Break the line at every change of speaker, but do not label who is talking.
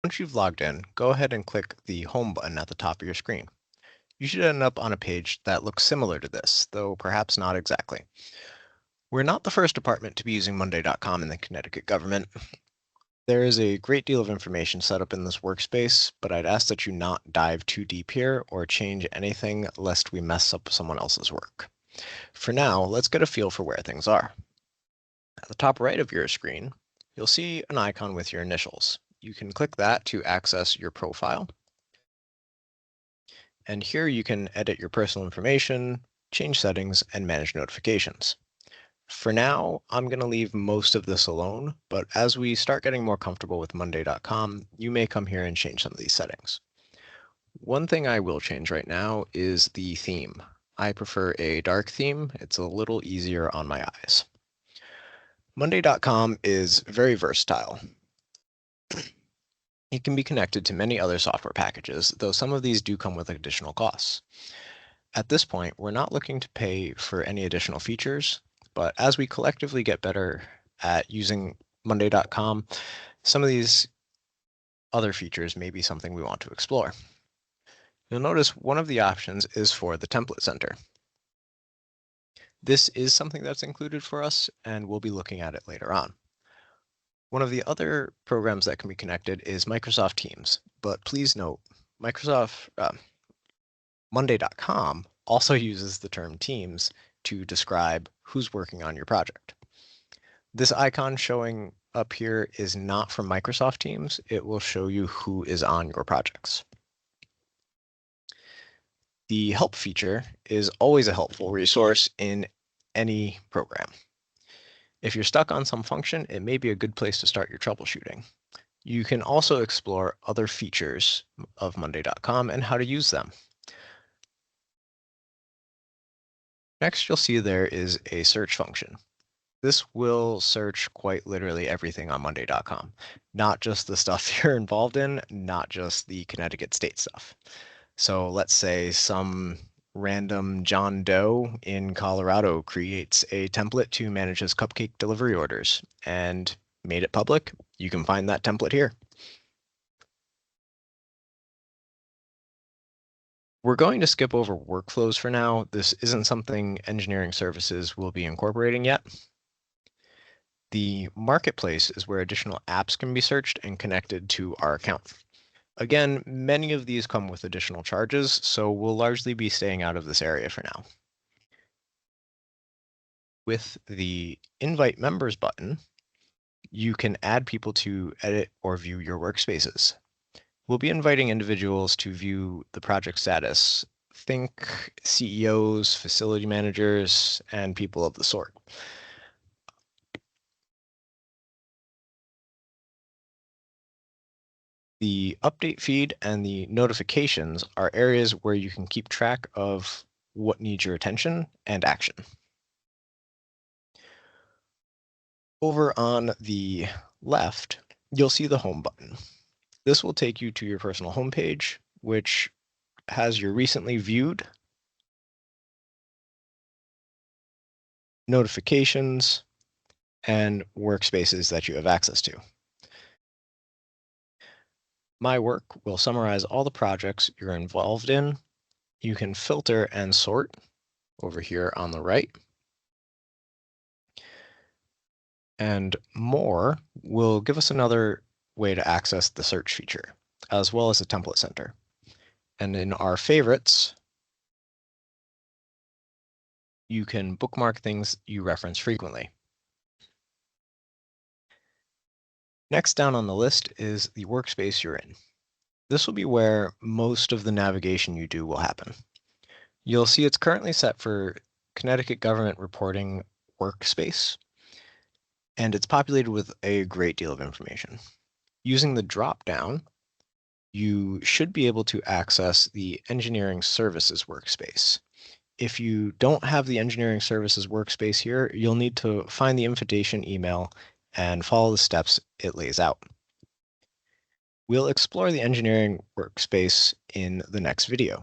Once you've logged in, go ahead and click the Home button at the top of your screen. You should end up on a page that looks similar to this, though perhaps not exactly. We're not the first department to be using Monday.com in the Connecticut government. There is a great deal of information set up in this workspace, but I'd ask that you not dive too deep here or change anything lest we mess up someone else's work. For now, let's get a feel for where things are. At the top right of your screen, you'll see an icon with your initials. You can click that to access your profile. And here you can edit your personal information, change settings, and manage notifications. For now, I'm going to leave most of this alone, but as we start getting more comfortable with Monday.com, you may come here and change some of these settings. One thing I will change right now is the theme. I prefer a dark theme. It's a little easier on my eyes. Monday.com is very versatile. It can be connected to many other software packages, though some of these do come with additional costs. At this point, we're not looking to pay for any additional features, but as we collectively get better at using Monday.com, some of these other features may be something we want to explore. You'll notice one of the options is for the Template Center. This is something that's included for us, and we'll be looking at it later on. One of the other programs that can be connected is Microsoft Teams, but please note, Monday.com also uses the term Teams to describe who's working on your project. This icon showing up here is not from Microsoft Teams. It will show you who is on your projects. The help feature is always a helpful resource in any program. If you're stuck on some function, it may be a good place to start your troubleshooting. You can also explore other features of Monday.com and how to use them. Next, you'll see there is a search function. This will search quite literally everything on Monday.com, not just the stuff you're involved in, not just the Connecticut state stuff. So let's say some random John Doe in Colorado creates a template to manage his cupcake delivery orders and made it public. You can find that template here. We're going to skip over workflows for now. This isn't something engineering services will be incorporating yet. The marketplace is where additional apps can be searched and connected to our account. Again, many of these come with additional charges, so we'll largely be staying out of this area for now. With the Invite Members button, you can add people to edit or view your workspaces. We'll be inviting individuals to view the project status. Think CEOs, facility managers, and people of the sort. The update feed and the notifications are areas where you can keep track of what needs your attention and action. Over on the left, you'll see the home button. This will take you to your personal homepage, which has your recently viewed, notifications, and workspaces that you have access to. My Work will summarize all the projects you're involved in. You can filter and sort over here on the right. And More will give us another way to access the search feature, as well as the template center. And in our favorites, you can bookmark things you reference frequently. Next down on the list is the workspace you're in. This will be where most of the navigation you do will happen. You'll see it's currently set for Connecticut Government Reporting Workspace, and it's populated with a great deal of information. Using the drop-down, you should be able to access the Engineering Services workspace. If you don't have the Engineering Services workspace here, you'll need to find the invitation email and follow the steps it lays out. We'll explore the engineering workspace in the next video.